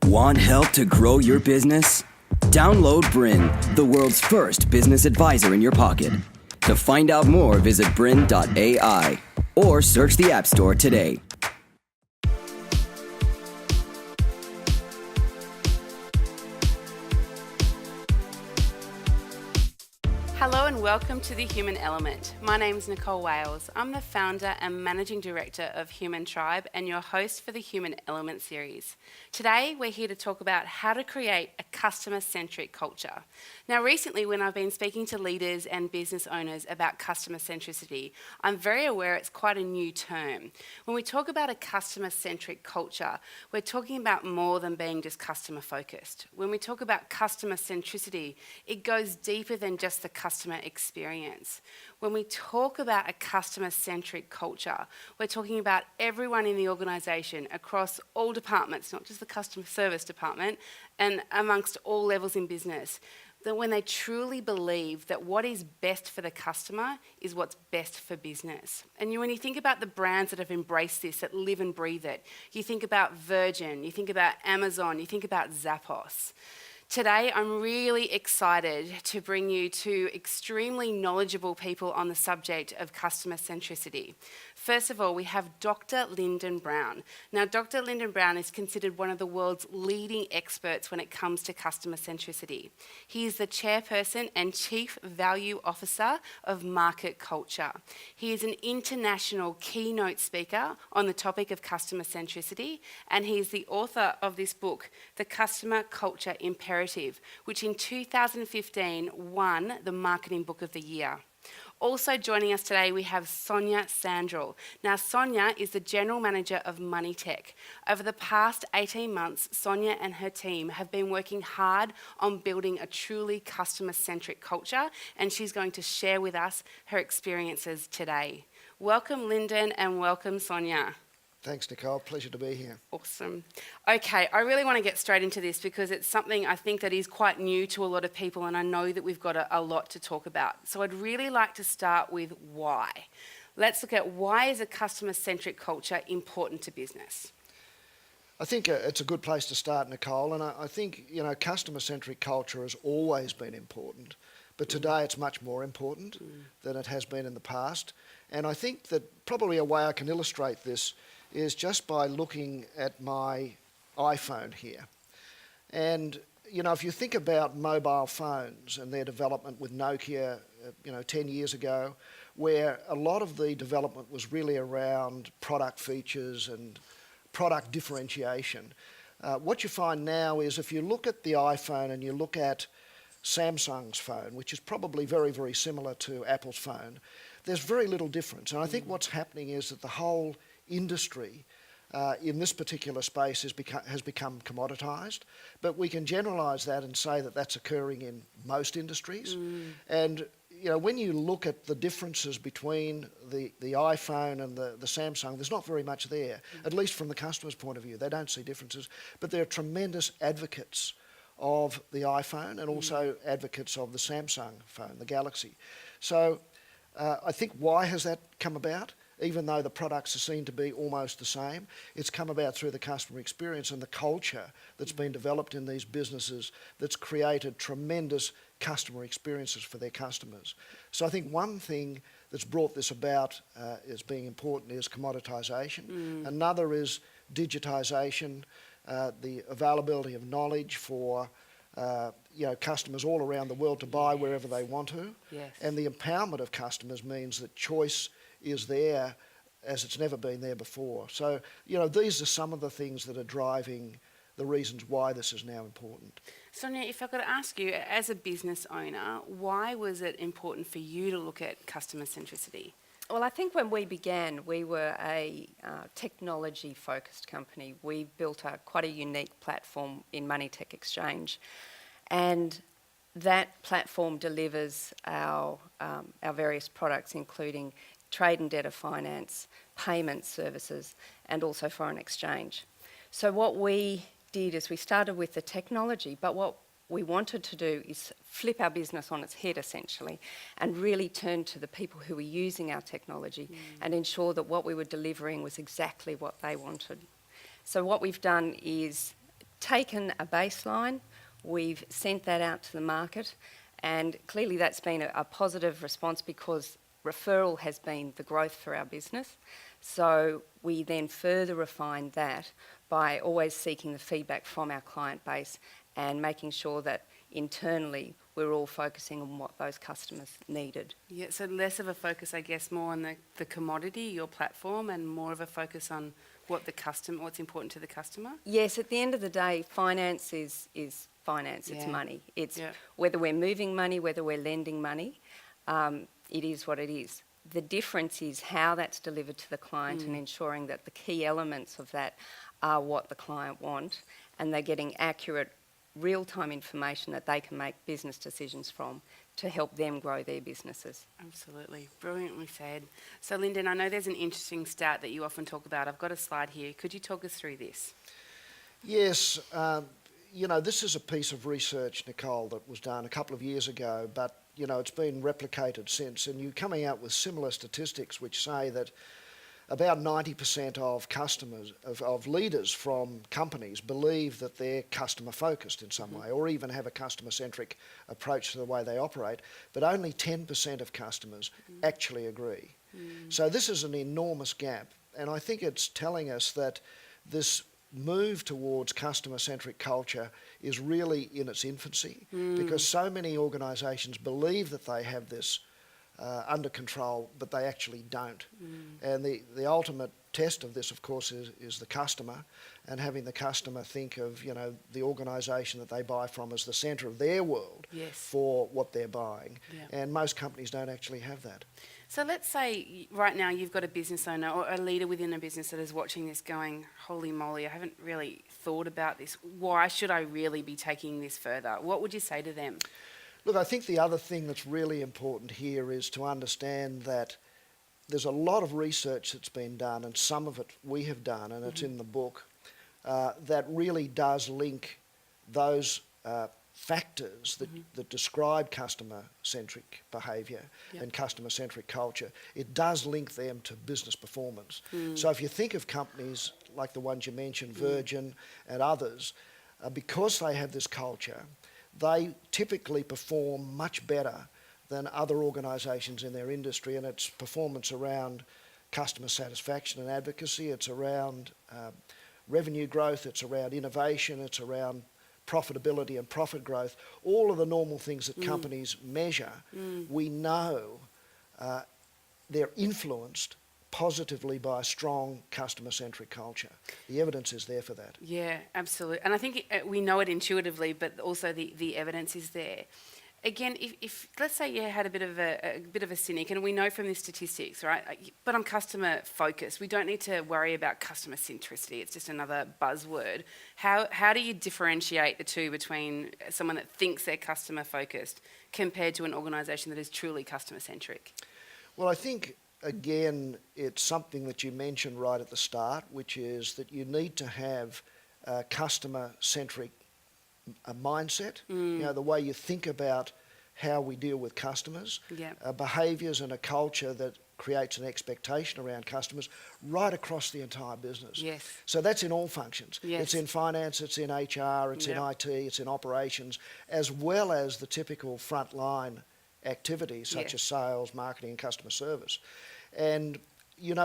Want help to grow your business? Download BRiN, the world's first business advisor in your pocket. To find out more, visit BRiN.ai or search the App Store today. Hello and welcome to The Human Element. My name's Nicole Wales. I'm the founder and managing director of Human Tribe and your host for the Human Element series. Today we're here to talk about how to create a customer-centric culture. Now recently when I've been speaking to leaders and business owners about customer centricity, I'm very aware it's quite a new term. When we talk about a customer-centric culture, we're talking about more than being just customer focused. When we talk about customer centricity, it goes deeper than just the customer experience. When we talk about a customer-centric culture, we're talking about everyone in the organisation across all departments, not just the customer service department, and amongst all levels in business. That when they truly believe that what is best for the customer is what's best for business. And when you think about the brands that have embraced this, that live and breathe it, you think about Virgin, you think about Amazon, you think about Zappos. Today, I'm really excited to bring you two extremely knowledgeable people on the subject of customer centricity. First of all, we have Dr. Linden Brown. Now, Dr. Linden Brown is considered one of the world's leading experts when it comes to customer centricity. He is the chairperson and chief value officer of market culture. He is an international keynote speaker on the topic of customer centricity, and he is the author of this book, The Customer Culture Imperative, which in 2015 won the Marketing Book of the Year. Also joining us today, we have Sonja Sandral. Now, Sonja is the General Manager of Money Tech. Over the past 18 months, Sonja and her team have been working hard on building a truly customer-centric culture, and she's going to share with us her experiences today. Welcome, Linden, and welcome, Sonja. Thanks, Nicole. Pleasure to be here. Awesome. Okay, I really want to get straight into this because it's something I think that is quite new to a lot of people, and I know that we've got a lot to talk about. So I'd really like to start with why. Let's look at why is a customer-centric culture important to business? I think it's a good place to start, Nicole, and I think, customer-centric culture has always been important, but today it's much more important than it has been in the past. And I think that probably a way I can illustrate this is just by looking at my iPhone here. And, if you think about mobile phones and their development with Nokia, 10 years ago, where a lot of the development was really around product features and product differentiation. What you find now is if you look at the iPhone and you look at Samsung's phone, which is probably very, very similar to Apple's phone, there's very little difference. And I think what's happening is that the whole industry in this particular space has become commoditized, but we can generalize that and say that that's occurring in most industries. And when you look at the differences between the iPhone and the Samsung, there's not very much there, at least from the customer's point of view. They don't see differences, but they're tremendous advocates of the iPhone and also advocates of the Samsung phone, the Galaxy. So I think why has that come about? Even though the products are seen to be almost the same, it's come about through the customer experience and the culture that's been developed in these businesses that's created tremendous customer experiences for their customers. So I think one thing that's brought this about as being important is commoditization. Another is digitization, the availability of knowledge for customers all around the world to buy wherever they want to. Yes. And the empowerment of customers means that choice is there as it's never been there before. So, these are some of the things that are driving the reasons why this is now important. Sonja, if I could ask you, as a business owner, why was it important for you to look at customer centricity? Well, I think when we began, we were a technology-focused company. We built quite a unique platform in Money Tech Exchange, and that platform delivers our various products, including trade and debtor finance, payment services, and also foreign exchange. So what we did is we started with the technology, but what we wanted to do is flip our business on its head, essentially, and really turn to the people who were using our technology and ensure that what we were delivering was exactly what they wanted. So what we've done is taken a baseline, we've sent that out to the market, and clearly that's been a positive response because referral has been the growth for our business. So we then further refined that by always seeking the feedback from our client base and making sure that internally we're all focusing on what those customers needed. Yeah, so less of a focus, I guess, more on the commodity, your platform, and more of a focus on what's important to the customer? Yes, at the end of the day, finance is finance, it's money. It's whether we're moving money, whether we're lending money, it is what it is. The difference is how that's delivered to the client and ensuring that the key elements of that are what the client want and they're getting accurate real-time information that they can make business decisions from to help them grow their businesses. Absolutely. Brilliantly said. So, Linden, I know there's an interesting stat that you often talk about. I've got a slide here. Could you talk us through this? Yes. This is a piece of research, Nicole, that was done a couple of years ago, but, it's been replicated since. And you're coming out with similar statistics which say that about 90% of customers, of leaders from companies believe that they're customer focused in some way or even have a customer centric approach to the way they operate, but only 10% of customers actually agree. So this is an enormous gap, and I think it's telling us that this move towards customer centric culture is really in its infancy because so many organisations believe that they have this under control, but they actually don't. And the ultimate test of this, of course, is the customer, and having the customer think of, the organisation that they buy from as the centre of their world for what they're buying. And most companies don't actually have that. So let's say right now you've got a business owner or a leader within a business that is watching this going, holy moly, I haven't really thought about this. Why should I really be taking this further? What would you say to them? Look, I think the other thing that's really important here is to understand that there's a lot of research that's been done, and some of it we have done, and it's in the book, that really does link those factors that describe customer-centric behaviour and customer-centric culture. It does link them to business performance. So if you think of companies like the ones you mentioned, Virgin and others, because they have this culture, they typically perform much better than other organisations in their industry, and it's performance around customer satisfaction and advocacy, it's around revenue growth, it's around innovation, it's around profitability and profit growth, all of the normal things that companies measure. We know they're influenced positively by a strong customer-centric culture. The evidence is there for that. Yeah, absolutely. And I think we know it intuitively, but also the evidence is there. Again, if let's say you had a bit of a cynic, and we know from the statistics, right? But I'm customer focused. We don't need to worry about customer centricity. It's just another buzzword. How do you differentiate the two between someone that thinks they're customer focused compared to an organisation that is truly customer centric? Well, I think again, it's something that you mentioned right at the start, which is that you need to have a customer-centric mindset, the way you think about how we deal with customers, behaviours and a culture that creates an expectation around customers right across the entire business. So that's in all functions. It's in finance, it's in HR, it's in IT, it's in operations, as well as the typical frontline activities such as sales, marketing and customer service. And,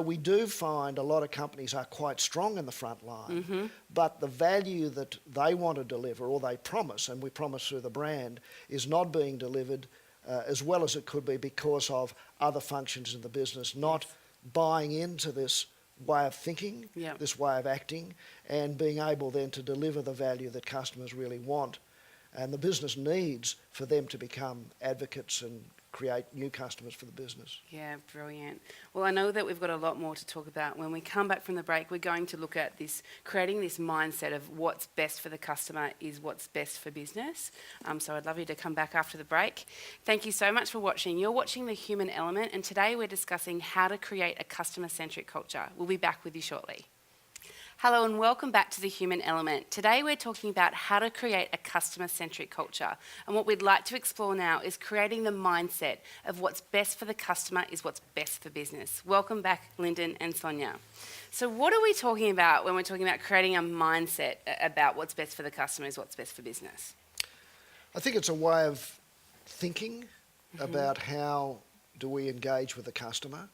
we do find a lot of companies are quite strong in the front line, but the value that they want to deliver or they promise, and we promise through the brand, is not being delivered as well as it could be because of other functions in the business, not buying into this way of thinking, this way of acting, and being able then to deliver the value that customers really want. And the business needs for them to become advocates and create new customers for the business. Yeah, brilliant. Well, I know that we've got a lot more to talk about. When we come back from the break, we're going to look at this, creating this mindset of what's best for the customer is what's best for business. So I'd love you to come back after the break. Thank you so much for watching. You're watching The Human Element, and today we're discussing how to create a customer-centric culture. We'll be back with you shortly. Hello and welcome back to The Human Element. Today we're talking about how to create a customer-centric culture. And what we'd like to explore now is creating the mindset of what's best for the customer is what's best for business. Welcome back, Linden and Sonja. So what are we talking about when we're talking about creating a mindset about what's best for the customer is what's best for business? I think it's a way of thinking about how do we engage with the customer.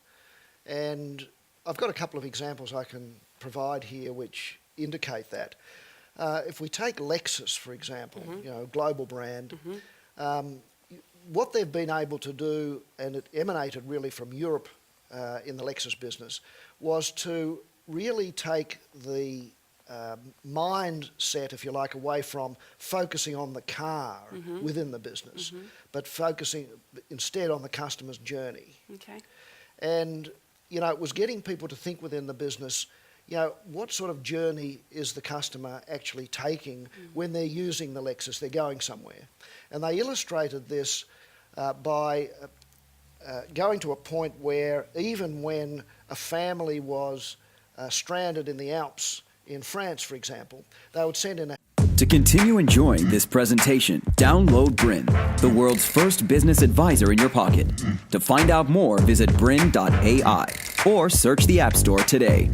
And I've got a couple of examples I can provide here which indicate that. If we take Lexus, for example, global brand, what they've been able to do, and it emanated really from Europe in the Lexus business, was to really take the mindset, if you like, away from focusing on the car within the business, but focusing instead on the customer's journey. Okay. And, it was getting people to think within the business, what sort of journey is the customer actually taking when they're using the Lexus, they're going somewhere. And they illustrated this by going to a point where even when a family was stranded in the Alps in France, for example, they would send in a... To continue enjoying this presentation, download BRiN, the world's first business advisor in your pocket. To find out more, visit BRiN.ai or search the App Store today.